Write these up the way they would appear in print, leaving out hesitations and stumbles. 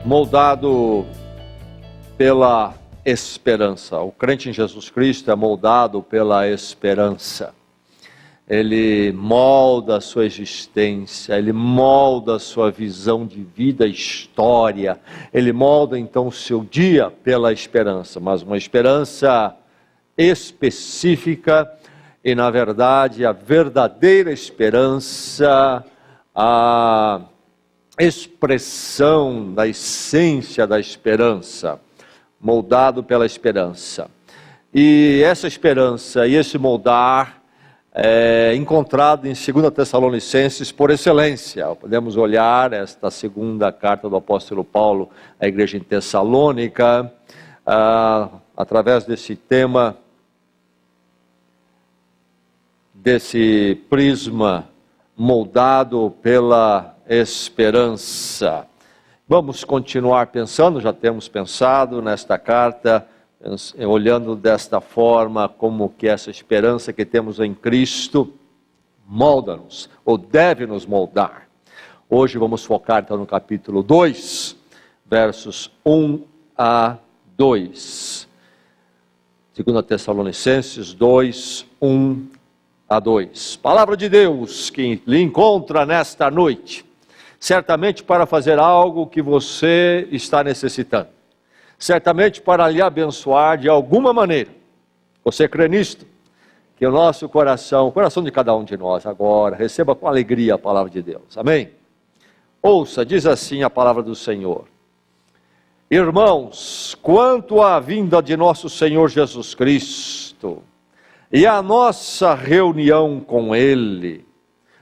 moldado pela esperança. O crente em Jesus Cristo é moldado pela esperança. Ele molda a sua existência, ele molda a sua visão de vida, história. Ele molda então o seu dia pela esperança, mas uma esperança específica e, na verdade, a verdadeira esperança, a expressão da essência da esperança, moldado pela esperança. E essa esperança e esse moldar é encontrado em 2 Tessalonicenses por excelência. Podemos olhar esta segunda carta do apóstolo Paulo à igreja em Tessalônica, através desse tema, desse prisma moldado pela esperança. Vamos continuar pensando, já temos pensado nesta carta, olhando desta forma, como que essa esperança que temos em Cristo molda-nos, ou deve nos moldar. Hoje vamos focar então no capítulo 2, versos 1 a 2. 2 Tessalonicenses 2, 1 a 2. Palavra de Deus que lhe encontra nesta noite, certamente para fazer algo que você está necessitando. Certamente para lhe abençoar de alguma maneira. Você crê nisto? Que o nosso coração, o coração de cada um de nós agora, receba com alegria a palavra de Deus. Amém? Ouça, diz assim a palavra do Senhor. Irmãos, quanto à vinda de nosso Senhor Jesus Cristo e a nossa reunião com Ele,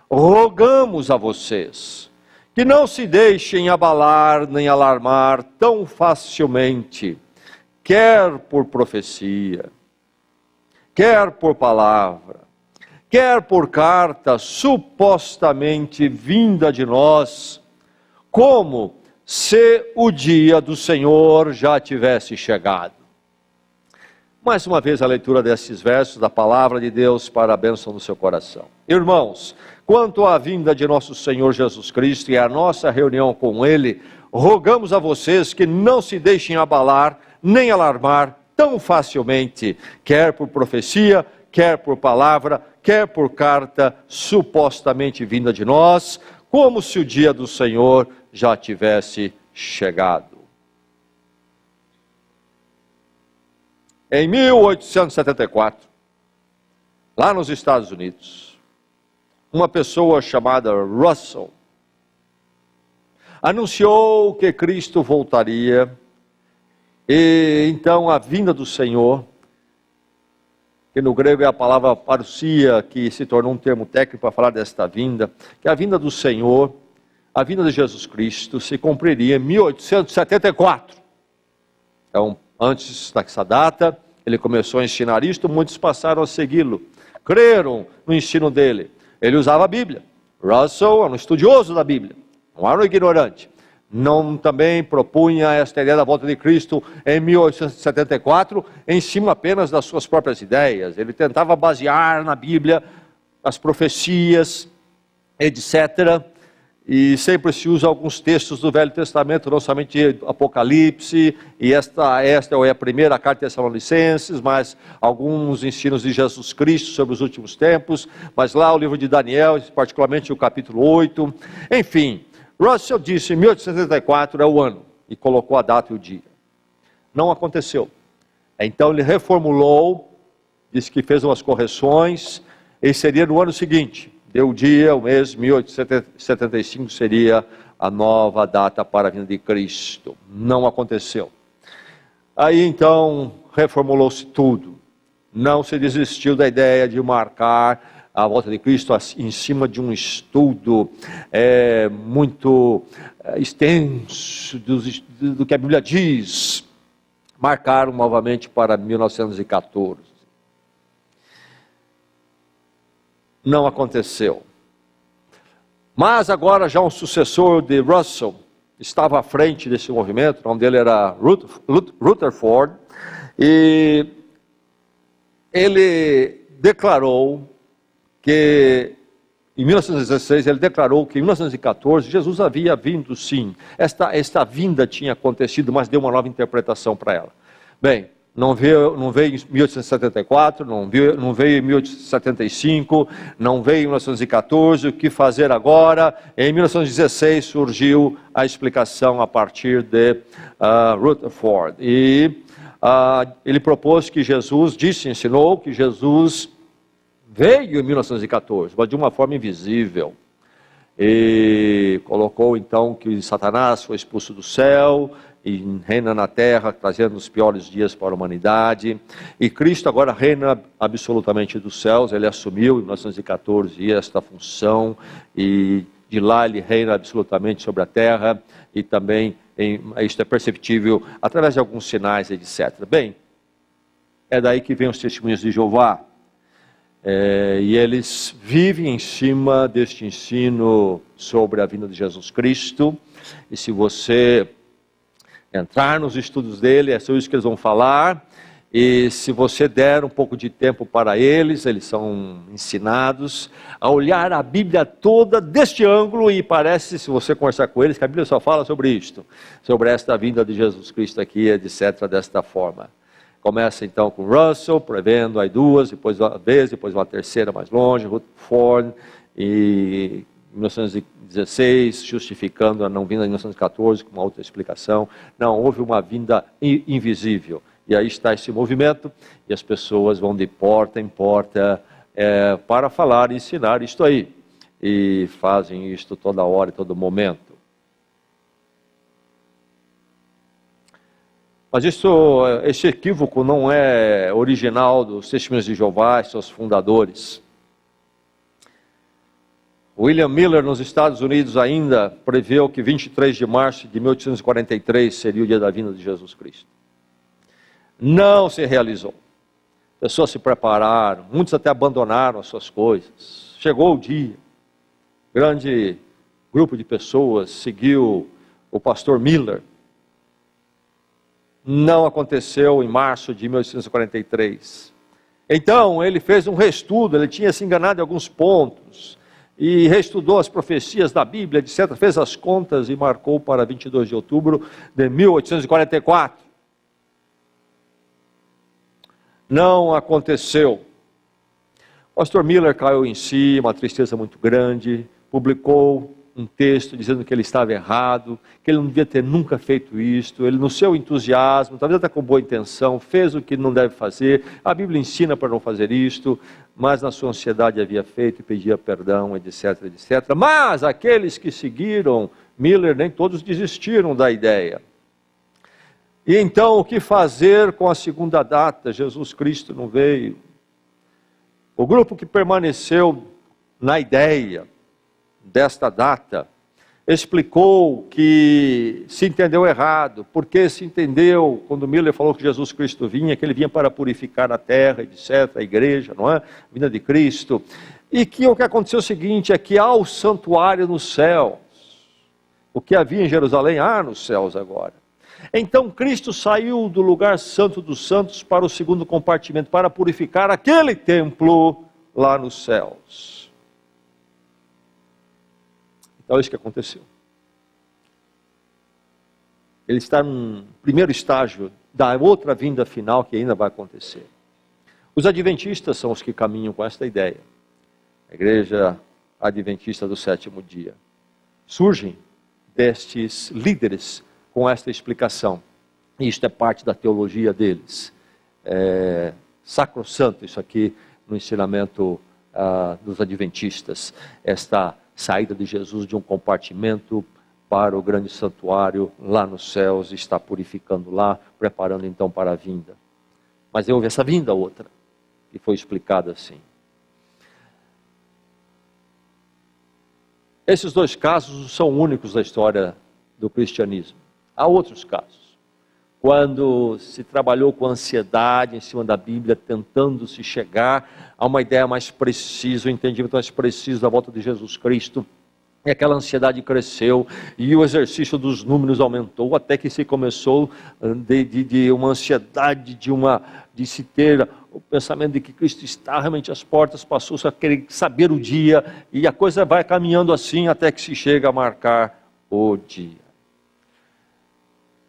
rogamos a vocês que não se deixem abalar nem alarmar tão facilmente, quer por profecia, quer por palavra, quer por carta supostamente vinda de nós, como se o dia do Senhor já tivesse chegado. Mais uma vez a leitura desses versos da palavra de Deus para a bênção do seu coração. Irmãos, quanto à vinda de nosso Senhor Jesus Cristo e à nossa reunião com Ele, rogamos a vocês que não se deixem abalar nem alarmar tão facilmente, quer por profecia, quer por palavra, quer por carta supostamente vinda de nós, como se o dia do Senhor já tivesse chegado. Em 1874, lá nos Estados Unidos, uma pessoa chamada Russell anunciou que Cristo voltaria, e então a vinda do Senhor, que no grego é a palavra parousia, que se tornou um termo técnico para falar desta vinda, que a vinda do Senhor, a vinda de Jesus Cristo, se cumpriria em 1874. Então, antes dessa data, ele começou a ensinar isto, muitos passaram a segui-lo, creram no ensino dele. Ele usava a Bíblia. Russell era um estudioso da Bíblia, não era um ignorante. Não também propunha esta ideia da volta de Cristo em 1874, em cima apenas das suas próprias ideias. Ele tentava basear na Bíblia as profecias, etc., e sempre se usa alguns textos do Velho Testamento, não somente Apocalipse, e esta é a primeira carta de Tessalonicenses, mas alguns ensinos de Jesus Cristo sobre os últimos tempos, mas lá o livro de Daniel, particularmente o capítulo 8. Enfim, Russell disse 1874 é o ano, e colocou a data e o dia. Não aconteceu. Então ele reformulou, disse que fez umas correções, e seria no ano seguinte. Deu o dia, o mês, 1875 seria a nova data para a vinda de Cristo. Não aconteceu. Aí então reformulou-se tudo. Não se desistiu da ideia de marcar a volta de Cristo em cima de um estudo muito extenso do que a Bíblia diz. Marcaram novamente para 1914. Não aconteceu. Mas agora já um sucessor de Russell estava à frente desse movimento, o nome dele era Rutherford, e ele declarou que em 1916, ele declarou que em 1914 Jesus havia vindo sim. Esta vinda tinha acontecido, mas deu uma nova interpretação para ela. Bem, não veio em 1874, não veio em 1875, não veio em 1914. O que fazer agora? Em 1916 surgiu a explicação a partir de Rutherford. E ele propôs que Jesus, ensinou que Jesus veio em 1914, mas de uma forma invisível. E colocou então que Satanás foi expulso do céu e reina na terra, trazendo os piores dias para a humanidade. E Cristo agora reina absolutamente dos céus. Ele assumiu em 1914 esta função, e de lá ele reina absolutamente sobre a terra, e também isto é perceptível através de alguns sinais, etc. Bem, é daí que vem os testemunhos de Jeová. E eles vivem em cima deste ensino sobre a vinda de Jesus Cristo. E se você entrar nos estudos dele, é sobre isso que eles vão falar. E se você der um pouco de tempo para eles são ensinados a olhar a Bíblia toda deste ângulo, e parece, se você conversar com eles, que a Bíblia só fala sobre isto, sobre esta vinda de Jesus Cristo aqui, etc., desta forma. Começa então com Russell, prevendo aí duas, depois uma vez, depois uma terceira mais longe, Rutherford, e em 1916, justificando a não vinda em 1914 com uma outra explicação. Não, houve uma vinda invisível. E aí está esse movimento, e as pessoas vão de porta em porta para falar e ensinar isto aí. E fazem isto toda hora e todo momento. Mas esse equívoco não é original dos Testemunhos de Jeová e seus fundadores. William Miller, nos Estados Unidos, ainda preveu que 23 de março de 1843 seria o dia da vinda de Jesus Cristo. Não se realizou. Pessoas se prepararam, muitos até abandonaram as suas coisas. Chegou o dia, grande grupo de pessoas seguiu o pastor Miller. Não aconteceu em março de 1843. Então, ele fez um reestudo, ele tinha se enganado em alguns pontos, e reestudou as profecias da Bíblia, etc., fez as contas e marcou para 22 de outubro de 1844. Não aconteceu. O pastor Miller caiu em si, uma tristeza muito grande, publicou um texto dizendo que ele estava errado, que ele não devia ter nunca feito isto. Ele, no seu entusiasmo, talvez até com boa intenção, fez o que não deve fazer. A Bíblia ensina para não fazer isto, mas na sua ansiedade havia feito e pedia perdão, etc., etc. Mas aqueles que seguiram Miller, nem todos desistiram da ideia. E então, o que fazer com a segunda data? Jesus Cristo não veio. O grupo que permaneceu na ideia desta data explicou que se entendeu errado, porque se entendeu, quando Miller falou que Jesus Cristo vinha, que ele vinha para purificar a terra, etc., a igreja, não é? A vinda de Cristo. E que o que aconteceu é o seguinte, é que há o santuário nos céus. O que havia em Jerusalém, há nos céus agora. Então Cristo saiu do lugar santo dos santos para o segundo compartimento, para purificar aquele templo lá nos céus. Então é isso que aconteceu. Ele está no primeiro estágio da outra vinda final que ainda vai acontecer. Os adventistas são os que caminham com esta ideia. A igreja adventista do sétimo dia. Surgem destes líderes com esta explicação. E isto é parte da teologia deles. É sacrossanto isso aqui no ensinamento dos adventistas. Esta saída de Jesus de um compartimento para o grande santuário lá nos céus, está purificando lá, preparando então para a vinda. Mas houve essa vinda outra, que foi explicada assim. Esses dois casos são únicos da história do cristianismo. Há outros casos. Quando se trabalhou com ansiedade em cima da Bíblia, tentando se chegar a uma ideia mais precisa, um entendimento mais preciso da volta de Jesus Cristo, E aquela ansiedade cresceu, e o exercício dos números aumentou, até que se começou de uma ansiedade, de se ter o pensamento de que Cristo está realmente às portas, passou-se a querer saber o dia, e a coisa vai caminhando assim, até que se chega a marcar o dia.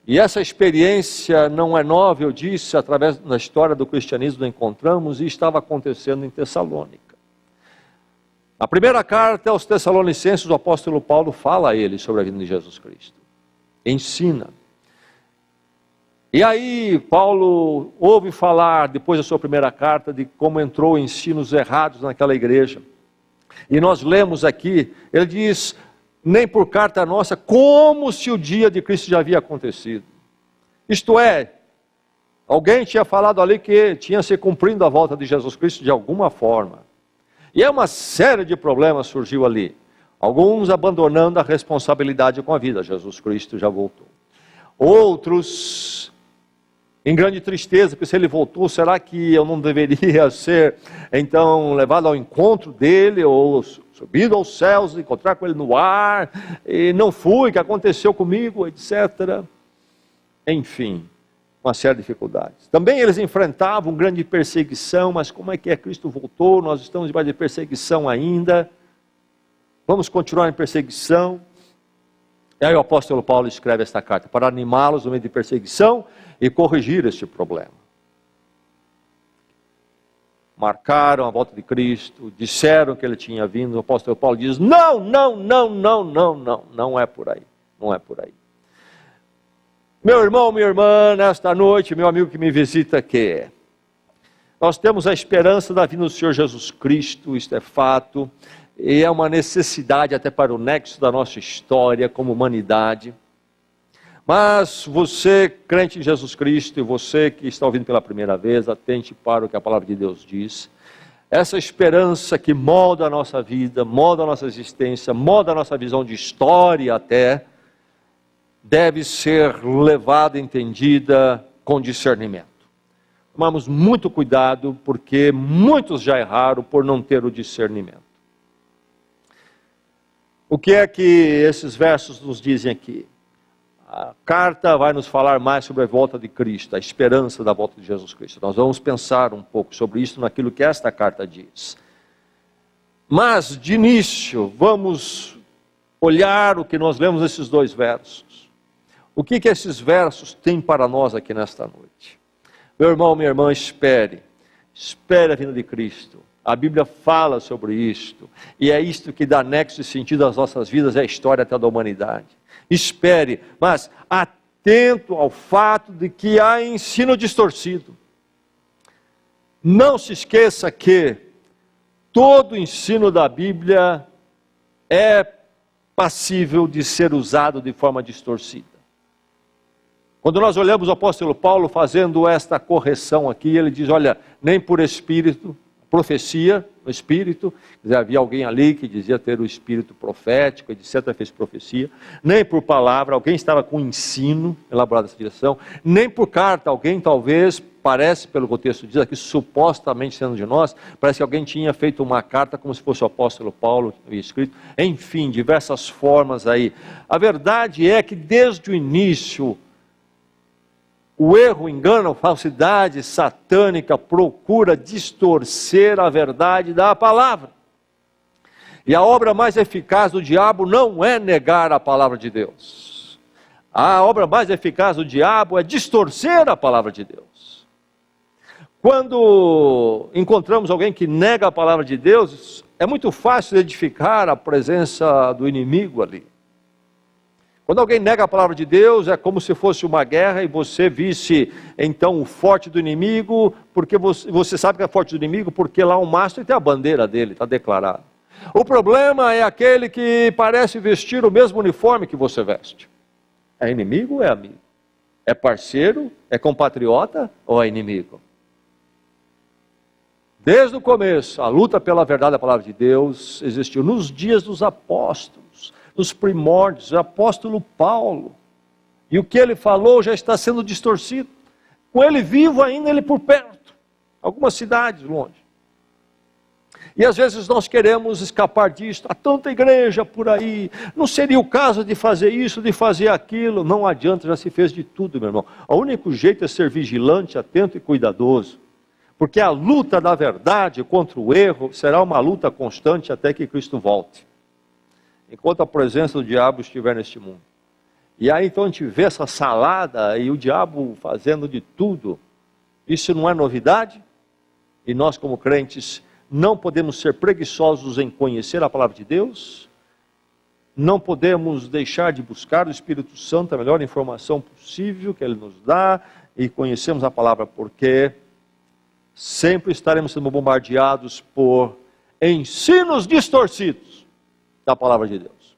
E essa experiência não é nova, eu disse, através da história do cristianismo nós encontramos, e estava acontecendo em Tessalônica. A primeira carta aos Tessalonicenses, o apóstolo Paulo fala a eles sobre a vinda de Jesus Cristo. Ensina. E aí Paulo ouve falar, depois da sua primeira carta, de como entrou ensinos errados naquela igreja. E nós lemos aqui, ele diz, nem por carta nossa, como se o dia de Cristo já havia acontecido. Isto é, alguém tinha falado ali que tinha se cumprindo a volta de Jesus Cristo de alguma forma. E uma série de problemas surgiu ali. Alguns abandonando a responsabilidade com a vida. Jesus Cristo já voltou. Outros em grande tristeza, porque se ele voltou, será que eu não deveria ser, então, levado ao encontro dele, ou subido aos céus, encontrar com ele no ar, e não fui, o que aconteceu comigo, etc. Enfim, uma série de dificuldades. Também eles enfrentavam grande perseguição, mas como é que Cristo voltou? Nós estamos debaixo de perseguição ainda. Vamos continuar em perseguição. E aí o apóstolo Paulo escreve esta carta para animá-los no meio de perseguição e corrigir este problema. Marcaram a volta de Cristo, disseram que ele tinha vindo. O apóstolo Paulo diz: não é por aí, não é por aí. Meu irmão, minha irmã, nesta noite, meu amigo que me visita aqui, nós temos a esperança da vinda do Senhor Jesus Cristo, isto é fato, e é uma necessidade até para o nexo da nossa história como humanidade. Mas você, crente em Jesus Cristo, e você que está ouvindo pela primeira vez, atente para o que a palavra de Deus diz. Essa esperança que molda a nossa vida, molda a nossa existência, molda a nossa visão de história até, deve ser levada, entendida com discernimento. Tomamos muito cuidado, porque muitos já erraram por não ter o discernimento. O que é que esses versos nos dizem aqui? A carta vai nos falar mais sobre a volta de Cristo, a esperança da volta de Jesus Cristo. Nós vamos pensar um pouco sobre isso naquilo que esta carta diz. Mas, de início, vamos olhar o que nós lemos nesses dois versos. O que esses versos têm para nós aqui nesta noite? Meu irmão, minha irmã, espere a vinda de Cristo. A Bíblia fala sobre isto, e é isto que dá nexo e sentido às nossas vidas, é a história até da humanidade. Espere, mas atento ao fato de que há ensino distorcido. Não se esqueça que todo ensino da Bíblia é passível de ser usado de forma distorcida. Quando nós olhamos o apóstolo Paulo fazendo esta correção aqui, ele diz, olha, nem por espírito, profecia, no espírito, havia alguém ali que dizia ter o espírito profético, etc., fez profecia, nem por palavra, alguém estava com ensino elaborado nessa direção, nem por carta, alguém talvez, parece pelo que o texto diz aqui, supostamente sendo de nós, parece que alguém tinha feito uma carta como se fosse o apóstolo Paulo que havia escrito, enfim, diversas formas aí. A verdade é que desde o início, o erro, o engano, a falsidade satânica procura distorcer a verdade da palavra. E a obra mais eficaz do diabo não é negar a palavra de Deus. A obra mais eficaz do diabo é distorcer a palavra de Deus. Quando encontramos alguém que nega a palavra de Deus, é muito fácil identificar a presença do inimigo ali. Quando alguém nega a palavra de Deus, é como se fosse uma guerra e você visse, então, o forte do inimigo, porque você sabe que é forte do inimigo, porque lá o mastro tem a bandeira dele, está declarado. O problema é aquele que parece vestir o mesmo uniforme que você veste. É inimigo ou é amigo? É parceiro? É compatriota ou é inimigo? Desde o começo, a luta pela verdade da palavra de Deus existiu nos dias dos apóstolos. Nos primórdios, o apóstolo Paulo, e o que ele falou já está sendo distorcido, com ele vivo ainda, ele por perto, algumas cidades longe. E às vezes nós queremos escapar disso. Há tanta igreja por aí. Não seria o caso de fazer isso, de fazer aquilo. Não adianta, já se fez de tudo, meu irmão. O único jeito é ser vigilante, atento e cuidadoso. Porque a luta da verdade contra o erro será uma luta constante até que Cristo volte. Enquanto a presença do diabo estiver neste mundo. E aí então a gente vê essa salada e o diabo fazendo de tudo. Isso não é novidade? E nós como crentes não podemos ser preguiçosos em conhecer a palavra de Deus, não podemos deixar de buscar o Espírito Santo, a melhor informação possível que Ele nos dá, e conhecemos a palavra, porque sempre estaremos sendo bombardeados por ensinos distorcidos da palavra de Deus.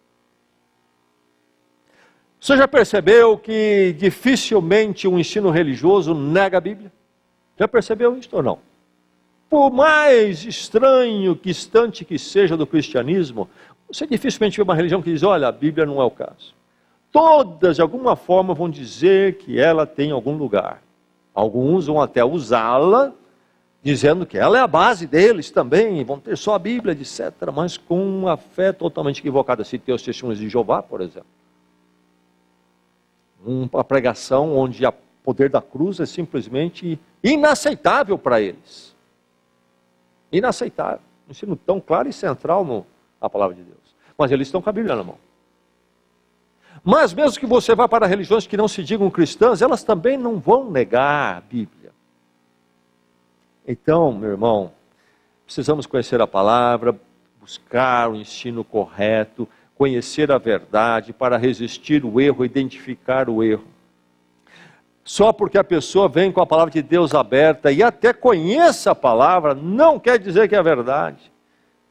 Você já percebeu que dificilmente um ensino religioso nega a Bíblia? Já percebeu isso ou não? Por mais estranho, distante que seja do cristianismo, você dificilmente vê uma religião que diz, olha, a Bíblia não é o caso. Todas, de alguma forma, vão dizer que ela tem algum lugar. Alguns vão até usá-la, dizendo que ela é a base deles também, vão ter só a Bíblia, etc., mas com uma fé totalmente equivocada. Se tem os testemunhos de Jeová, por exemplo. Uma pregação onde o poder da cruz é simplesmente inaceitável para eles. Inaceitável. Um ensino tão claro e central na palavra de Deus. Mas eles estão com a Bíblia na mão. Mas mesmo que você vá para religiões que não se digam cristãs, elas também não vão negar a Bíblia. Então, meu irmão, precisamos conhecer a palavra, buscar o ensino correto, conhecer a verdade para resistir o erro, identificar o erro. Só porque a pessoa vem com a palavra de Deus aberta e até conheça a palavra, não quer dizer que é verdade.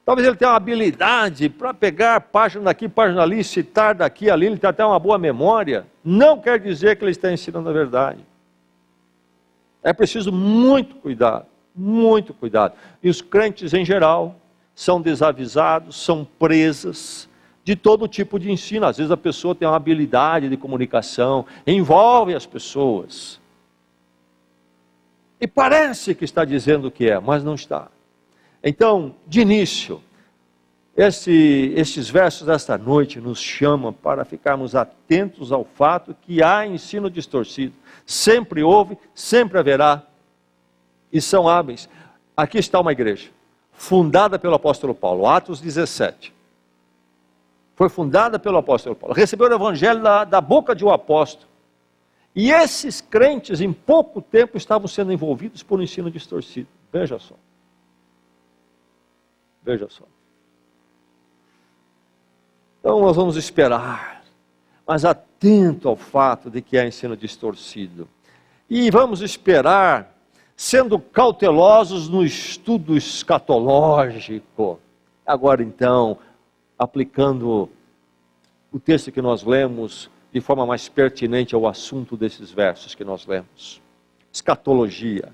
Talvez ele tenha uma habilidade para pegar página daqui, página ali, citar daqui, ali, ele tem até uma boa memória. Não quer dizer que ele está ensinando a verdade. É preciso muito cuidado, muito cuidado. E os crentes em geral são desavisados, são presas de todo tipo de ensino. Às vezes a pessoa tem uma habilidade de comunicação, envolve as pessoas. E parece que está dizendo o que é, mas não está. Então, de início, estes versos desta noite nos chamam para ficarmos atentos ao fato que há ensino distorcido. Sempre houve, sempre haverá. E são hábeis. Aqui está uma igreja, fundada pelo apóstolo Paulo, Atos 17. Foi fundada pelo apóstolo Paulo. Recebeu o evangelho da boca de um apóstolo. E esses crentes, em pouco tempo, estavam sendo envolvidos por um ensino distorcido. Veja só. Veja só. Então nós vamos esperar, mas atento ao fato de que há ensino distorcido. E vamos esperar, sendo cautelosos no estudo escatológico. Agora então, aplicando o texto que nós lemos de forma mais pertinente ao assunto desses versos que nós lemos. Escatologia,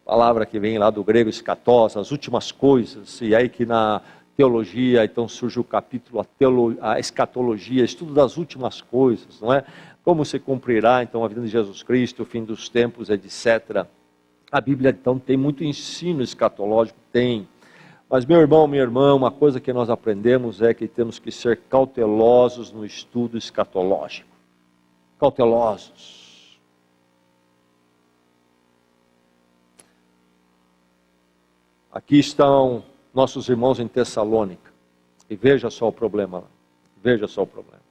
palavra que vem lá do grego escatos, as últimas coisas, e aí que na teologia então surge o capítulo, a escatologia, estudo das últimas coisas, não é? Como se cumprirá então a vida de Jesus Cristo, o fim dos tempos, etc. A Bíblia então tem muito ensino escatológico, tem. Mas meu irmão, minha irmã, uma coisa que nós aprendemos é que temos que ser cautelosos no estudo escatológico. Cautelosos. Aqui estão nossos irmãos em Tessalônica. E veja só o problema lá. Veja só o problema.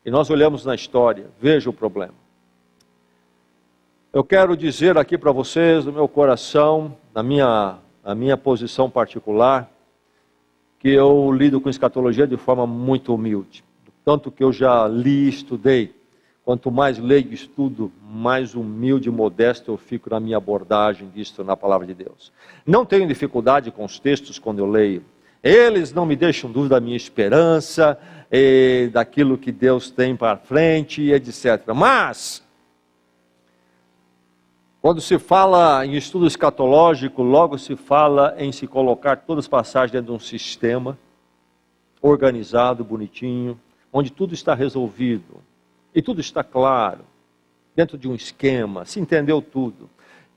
E nós olhamos na história, veja o problema. Eu quero dizer aqui para vocês, do meu coração, a minha posição particular, que eu lido com escatologia de forma muito humilde. Tanto que eu já li e estudei. Quanto mais leio e estudo, mais humilde e modesto eu fico na minha abordagem disto na palavra de Deus. Não tenho dificuldade com os textos quando eu leio. Eles não me deixam dúvida da minha esperança, daquilo que Deus tem para frente, etc. Mas quando se fala em estudo escatológico, logo se fala em se colocar todas as passagens dentro de um sistema organizado, bonitinho, onde tudo está resolvido e tudo está claro, dentro de um esquema, se entendeu tudo.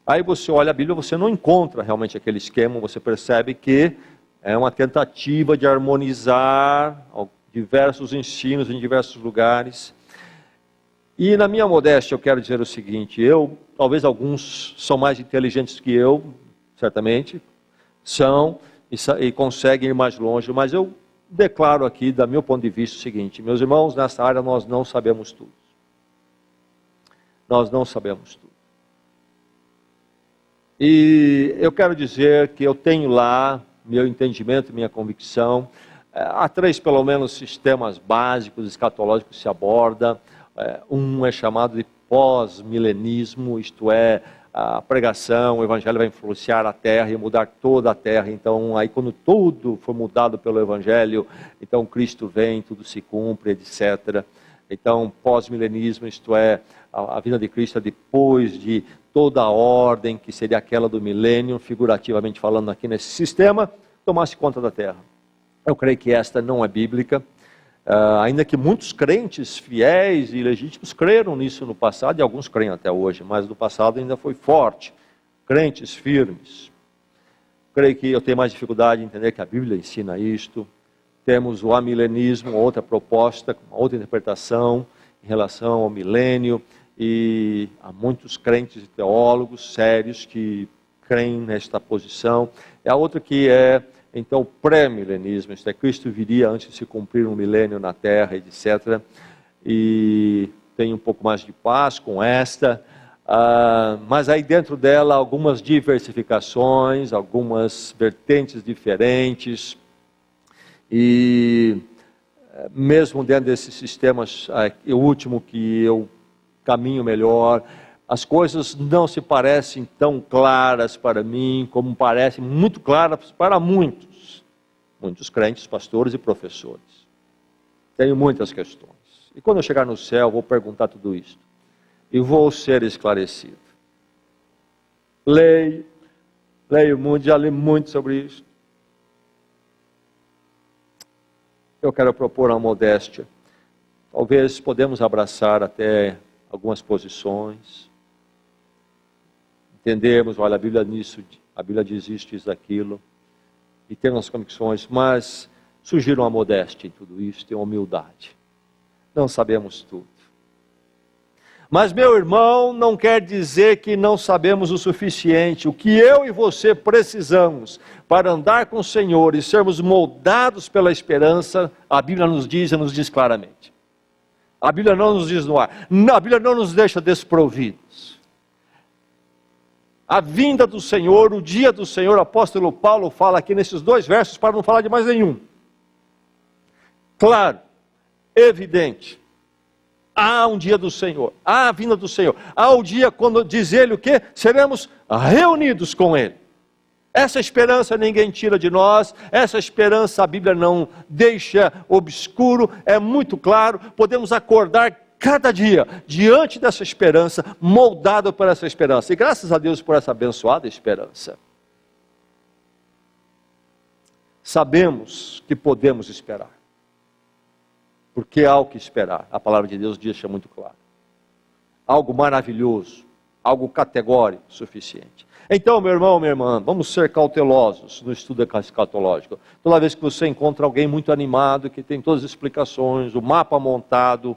Aí você olha a Bíblia, você não encontra realmente aquele esquema, você percebe que é uma tentativa de harmonizar diversos ensinos em diversos lugares. E na minha modéstia eu quero dizer o seguinte, talvez alguns são mais inteligentes que eu, certamente, são e conseguem ir mais longe, mas eu declaro aqui, do meu ponto de vista, o seguinte, meus irmãos, nessa área nós não sabemos tudo. Nós não sabemos tudo. E eu quero dizer que eu tenho lá meu entendimento, minha convicção. Há 3, pelo menos, sistemas básicos escatológicos que se aborda. Um é chamado de pós-milenismo, isto é, a pregação, o evangelho vai influenciar a terra e mudar toda a terra. Então, aí quando tudo for mudado pelo evangelho, então Cristo vem, tudo se cumpre, etc. Então, pós-milenismo, isto é, a vinda de Cristo é depois de toda a ordem, que seria aquela do milênio, figurativamente falando aqui nesse sistema, tomasse conta da terra. Eu creio que esta não é bíblica, ainda que muitos crentes fiéis e legítimos creram nisso no passado, e alguns creem até hoje, mas no passado ainda foi forte, crentes firmes. Creio que eu tenho mais dificuldade em entender que a Bíblia ensina isto. Temos o amilenismo, outra proposta, uma outra interpretação em relação ao milênio, e há muitos crentes e teólogos sérios que creem nesta posição. E a outra que é, então, o pré-milenismo, isto é, Cristo viria antes de se cumprir um milênio na terra, etc. E tem um pouco mais de paz com esta, mas aí dentro dela algumas diversificações, algumas vertentes diferentes, e mesmo dentro desses sistemas, o último que eu caminho melhor, as coisas não se parecem tão claras para mim, como parecem muito claras para muitos crentes, pastores e professores. Tenho muitas questões. E quando eu chegar no céu, vou perguntar tudo isso. E vou ser esclarecido. Leio muito, já li muito sobre isso. Eu quero propor uma modéstia. Talvez podemos abraçar até algumas posições, entendermos, olha, a Bíblia diz isto, diz aquilo, e temos as convicções, mas surgiram uma modéstia em tudo isso, tem uma humildade. Não sabemos tudo. Mas, meu irmão, não quer dizer que não sabemos o suficiente. O que eu e você precisamos para andar com o Senhor e sermos moldados pela esperança, a Bíblia nos diz claramente. A Bíblia não nos diz no ar. A Bíblia não nos deixa desprovidos. A vinda do Senhor, o dia do Senhor, o apóstolo Paulo fala aqui nesses 2 versos, para não falar de mais nenhum. Claro, evidente. Há um dia do Senhor, há a vinda do Senhor. Há o dia quando diz ele o quê? Seremos reunidos com ele. Essa esperança ninguém tira de nós, essa esperança a Bíblia não deixa obscuro, é muito claro, podemos acordar cada dia diante dessa esperança, moldado por essa esperança. E graças a Deus por essa abençoada esperança. Sabemos que podemos esperar, porque há o que esperar, a palavra de Deus deixa muito claro. Algo maravilhoso, algo categórico, suficiente. Então, meu irmão, minha irmã, vamos ser cautelosos no estudo escatológico. Toda vez que você encontra alguém muito animado, que tem todas as explicações, o mapa montado,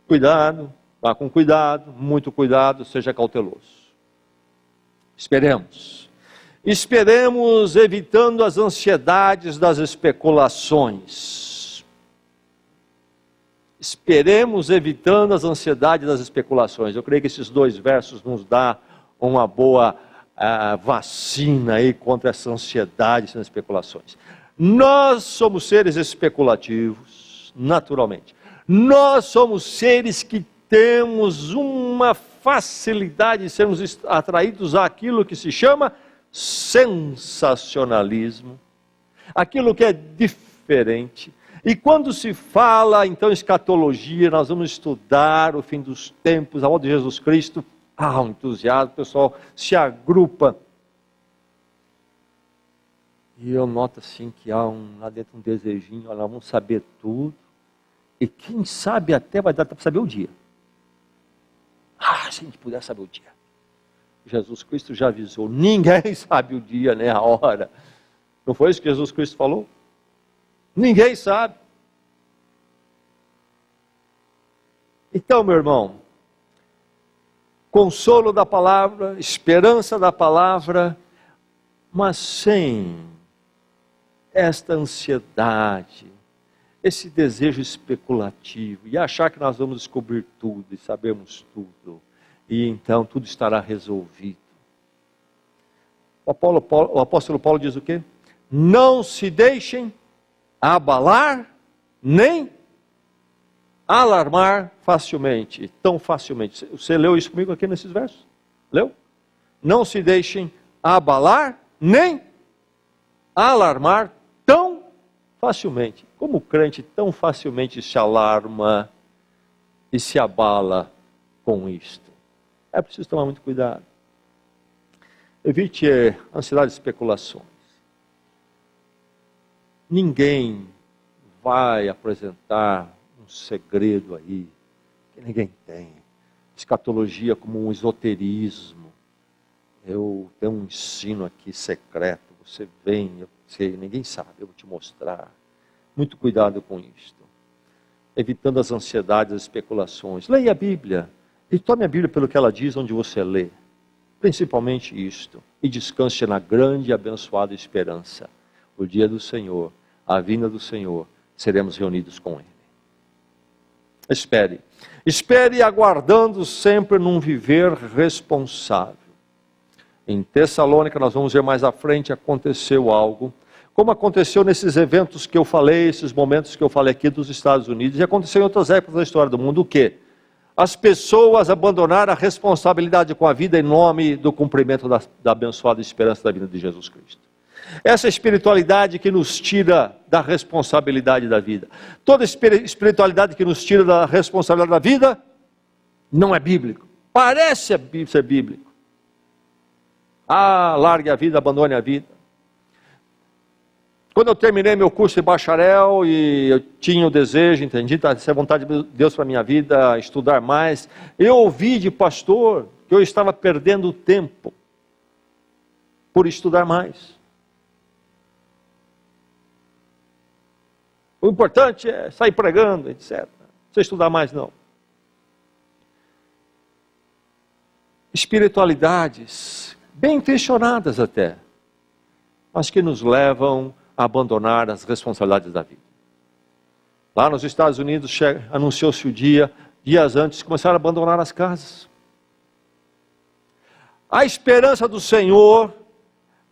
cuidado, vá com cuidado, muito cuidado, seja cauteloso. Esperemos. Esperemos evitando as ansiedades das especulações. Esperemos evitando as ansiedades das especulações. Eu creio que esses 2 versos nos dão uma boa vacina aí contra essa ansiedade, essas especulações. Nós somos seres especulativos, naturalmente. Nós somos seres que temos uma facilidade de sermos atraídos àquilo que se chama sensacionalismo, aquilo que é diferente. E quando se fala, então, escatologia, nós vamos estudar o fim dos tempos, a volta de Jesus Cristo, há um entusiasmo, o pessoal se agrupa. E eu noto assim que há lá dentro um desejinho, olha, vamos saber tudo. E quem sabe até vai dar para saber o dia. Se a gente puder saber o dia. Jesus Cristo já avisou. Ninguém sabe o dia nem a hora. Não foi isso que Jesus Cristo falou? Ninguém sabe. Então, meu irmão, consolo da palavra, esperança da palavra, mas sem esta ansiedade, esse desejo especulativo, e achar que nós vamos descobrir tudo e sabemos tudo, e então tudo estará resolvido. O apóstolo Paulo diz o quê? Não se deixem abalar, nem alarmar facilmente, tão facilmente. Você leu isso comigo aqui nesses versos? Leu? Não se deixem abalar, nem alarmar tão facilmente. Como o crente tão facilmente se alarma e se abala com isto? É preciso tomar muito cuidado. Evite ansiedade e especulações. Ninguém vai apresentar um segredo aí que ninguém tem. Escatologia como um esoterismo. Eu tenho um ensino aqui secreto. Você vem, ninguém sabe, eu vou te mostrar. Muito cuidado com isto. Evitando as ansiedades, as especulações. Leia a Bíblia. E tome a Bíblia pelo que ela diz onde você lê. Principalmente isto. E descanse na grande e abençoada esperança. O dia do Senhor, a vinda do Senhor, seremos reunidos com Ele. Espere. Espere aguardando sempre num viver responsável. Em Tessalônica, nós vamos ver mais à frente, aconteceu algo. Como aconteceu nesses eventos que eu falei, esses momentos que eu falei aqui dos Estados Unidos, e aconteceu em outras épocas da história do mundo, o quê? As pessoas abandonaram a responsabilidade com a vida em nome do cumprimento da abençoada esperança da vinda de Jesus Cristo. Essa espiritualidade que nos tira da responsabilidade da vida. Toda espiritualidade que nos tira da responsabilidade da vida não é bíblico. Parece ser bíblico. Largue a vida, abandone a vida. Quando eu terminei meu curso de bacharel e eu tinha o desejo, entendi, essa é a vontade de Deus para a minha vida, estudar mais, eu ouvi de pastor que eu estava perdendo tempo por estudar mais. O importante é sair pregando, etc. Não precisa estudar mais, não. Espiritualidades, bem intencionadas até, mas que nos levam a abandonar as responsabilidades da vida. Lá nos Estados Unidos, anunciou-se o dia, dias antes, começaram a abandonar as casas. A esperança do Senhor,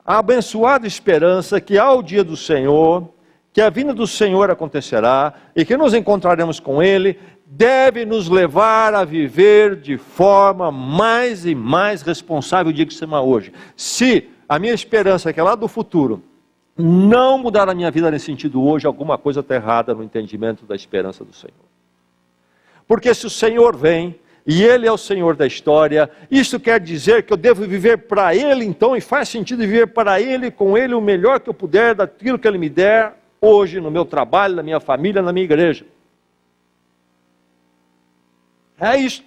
a abençoada esperança que há o dia do Senhor, que a vinda do Senhor acontecerá e que nos encontraremos com Ele, deve nos levar a viver de forma mais e mais responsável o dia que se chama hoje. Se a minha esperança, que é lá do futuro, não mudar a minha vida nesse sentido hoje, alguma coisa está errada no entendimento da esperança do Senhor. Porque se o Senhor vem, e Ele é o Senhor da história, isso quer dizer que eu devo viver para Ele então, e faz sentido viver para Ele, com Ele o melhor que eu puder, daquilo que Ele me der, hoje, no meu trabalho, na minha família, na minha igreja. É isto.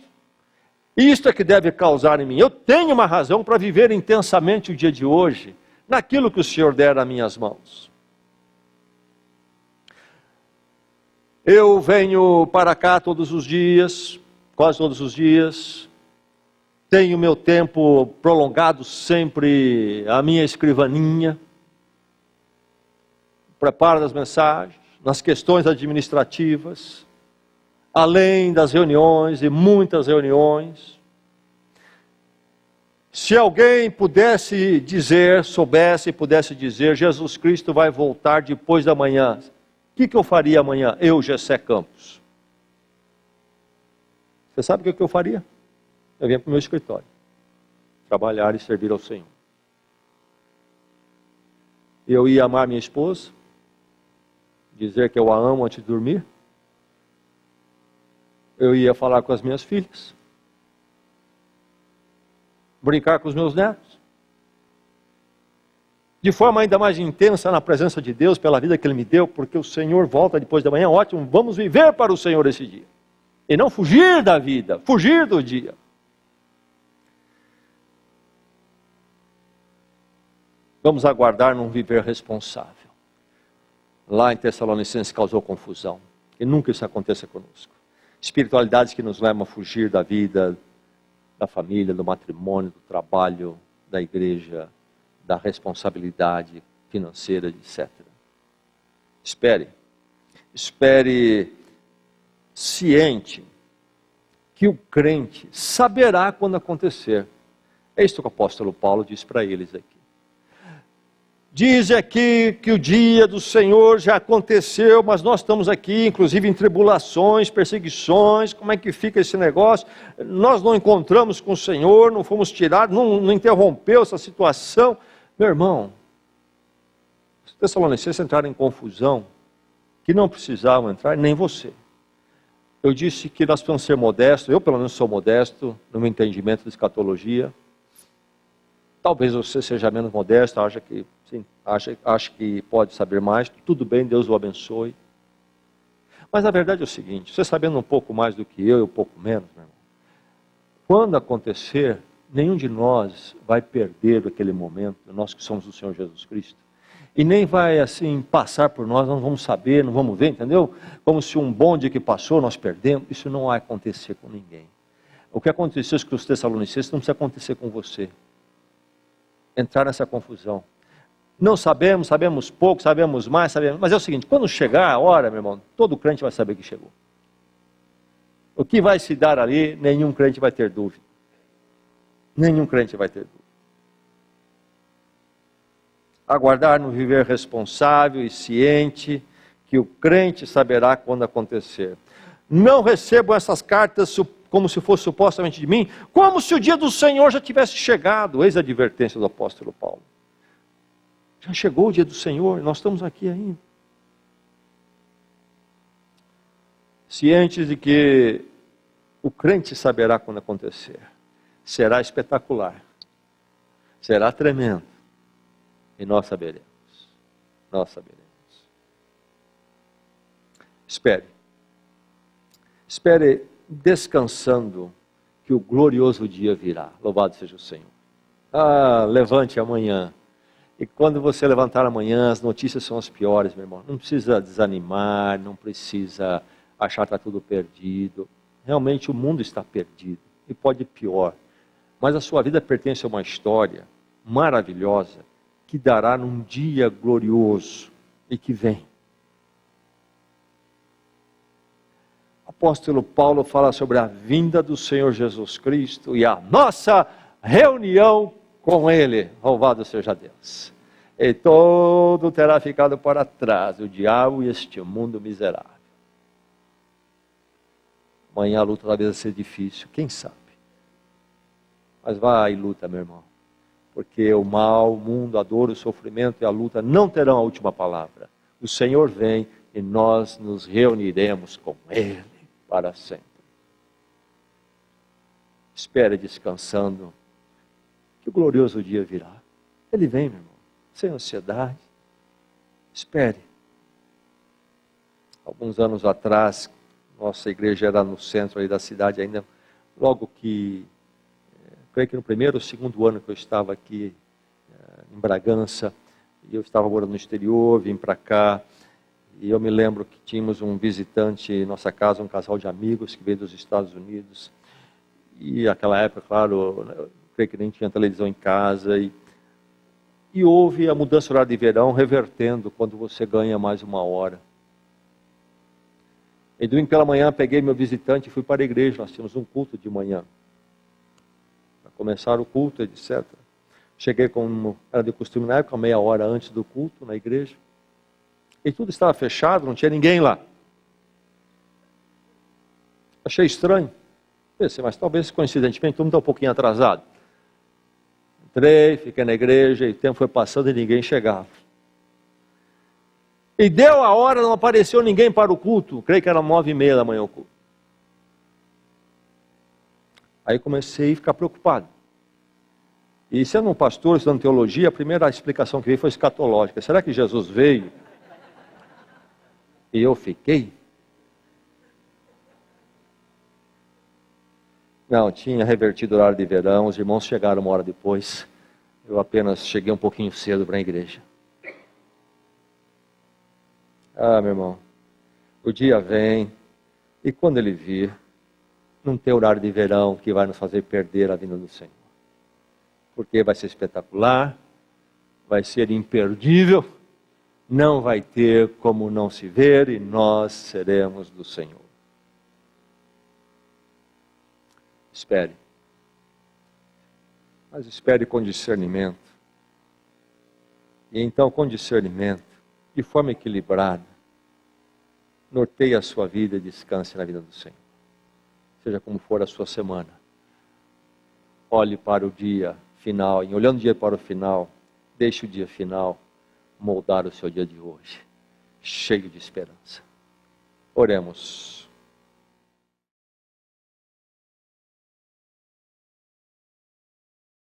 Isto é que deve causar em mim. Eu tenho uma razão para viver intensamente o dia de hoje, naquilo que o Senhor der nas minhas mãos. Eu venho para cá todos os dias, quase todos os dias, tenho meu tempo prolongado sempre à minha escrivaninha, preparo das mensagens, nas questões administrativas, além das reuniões e muitas reuniões. Se alguém pudesse dizer, soubesse e pudesse dizer, Jesus Cristo vai voltar depois da manhã, o que eu faria amanhã? Eu, Gessé Campos. Você sabe o que eu faria? Eu vinha para o meu escritório, trabalhar e servir ao Senhor. Eu ia amar minha esposa, dizer que eu a amo antes de dormir. Eu ia falar com as minhas filhas, brincar com os meus netos, de forma ainda mais intensa na presença de Deus, pela vida que Ele me deu, porque o Senhor volta depois da manhã, ótimo, vamos viver para o Senhor esse dia, e não fugir da vida, fugir do dia. Vamos aguardar num viver responsável. Lá em Tessalonicenses causou confusão. E nunca isso aconteça conosco. Espiritualidades que nos levam a fugir da vida, da família, do matrimônio, do trabalho, da igreja, da responsabilidade financeira, etc. Espere ciente que o crente saberá quando acontecer. É isso que o apóstolo Paulo diz para eles aqui. Diz aqui que o dia do Senhor já aconteceu, mas nós estamos aqui, inclusive em tribulações, perseguições, como é que fica esse negócio? Nós não encontramos com o Senhor, não fomos tirados, não interrompeu essa situação. Meu irmão, os Tessalonicenses entraram em confusão, que não precisavam entrar, nem você. Eu disse que nós precisamos ser modestos, eu pelo menos sou modesto no meu entendimento de escatologia. Talvez você seja menos modesto, acha que pode saber mais, tudo bem, Deus o abençoe. Mas a verdade é o seguinte, você sabendo um pouco mais do que eu e um pouco menos, meu irmão, quando acontecer, nenhum de nós vai perder aquele momento, nós que somos do Senhor Jesus Cristo. E nem vai assim passar por nós, não vamos saber, não vamos ver, entendeu? Como se um bonde que passou, nós perdemos, isso não vai acontecer com ninguém. O que aconteceu com os Tessalonicenses não precisa acontecer com você. Entrar nessa confusão. Não sabemos, sabemos pouco, sabemos mais, mas é o seguinte, quando chegar a hora, meu irmão, todo crente vai saber que chegou. O que vai se dar ali, nenhum crente vai ter dúvida. Nenhum crente vai ter dúvida. Aguardar no viver responsável e ciente, que o crente saberá quando acontecer. Não recebam essas cartas como se fosse supostamente de mim, como se o dia do Senhor já tivesse chegado. Eis a advertência do apóstolo Paulo. Já chegou o dia do Senhor, nós estamos aqui ainda. Cientes de que o crente saberá quando acontecer. Será espetacular. Será tremendo. E nós saberemos. Nós saberemos. Espere descansando que o glorioso dia virá. Louvado seja o Senhor. Levante amanhã. E quando você levantar amanhã, as notícias são as piores, meu irmão. Não precisa desanimar, não precisa achar que está tudo perdido. Realmente o mundo está perdido. E pode ir pior. Mas a sua vida pertence a uma história maravilhosa que dará num dia glorioso e que vem. O apóstolo Paulo fala sobre a vinda do Senhor Jesus Cristo e a nossa reunião com Ele. Louvado seja Deus. E todo terá ficado para trás, o diabo e este mundo miserável. Amanhã a luta talvez vai ser difícil, quem sabe? Mas vai e luta, meu irmão. Porque o mal, o mundo, a dor, o sofrimento e a luta não terão a última palavra. O Senhor vem e nós nos reuniremos com Ele para sempre. Espere descansando, que o glorioso dia virá. Ele vem, meu irmão, sem ansiedade. Espere. Alguns anos atrás, nossa igreja era no centro aí da cidade ainda, logo que, creio que no primeiro ou segundo ano que eu estava aqui em Bragança, e eu estava morando no exterior, vim para cá, e eu me lembro que tínhamos um visitante em nossa casa, um casal de amigos que veio dos Estados Unidos. E naquela época, claro, eu creio que nem tinha televisão em casa. E houve a mudança do horário de verão revertendo quando você ganha mais uma hora. E domingo pela manhã peguei meu visitante e fui para a igreja. Nós tínhamos um culto de manhã. Para começar o culto, etc. Cheguei como era de costume na época, meia hora antes do culto na igreja. E tudo estava fechado, não tinha ninguém lá. Achei estranho. Pensei, mas talvez coincidentemente todo mundo está um pouquinho atrasado. Entrei, fiquei na igreja e o tempo foi passando e ninguém chegava. E deu a hora, não apareceu ninguém para o culto. Creio que era 9h30 da manhã o culto. Aí comecei a ficar preocupado. E sendo um pastor, estudando teologia, a primeira explicação que veio foi escatológica. Será que Jesus veio? E eu fiquei? Não, tinha revertido o horário de verão, os irmãos chegaram uma hora depois. Eu apenas cheguei um pouquinho cedo para a igreja. Ah, meu irmão, o dia vem e quando ele vir, não tem horário de verão que vai nos fazer perder a vinda do Senhor. Porque vai ser espetacular, vai ser imperdível, não vai ter como não se ver e nós seremos do Senhor. Espere. Mas espere com discernimento. E então, com discernimento, de forma equilibrada, norteie a sua vida e descanse na vida do Senhor. Seja como for a sua semana. Olhe para o dia final, e olhando o dia para o final, deixe o dia final moldar o seu dia de hoje, cheio de esperança. Oremos.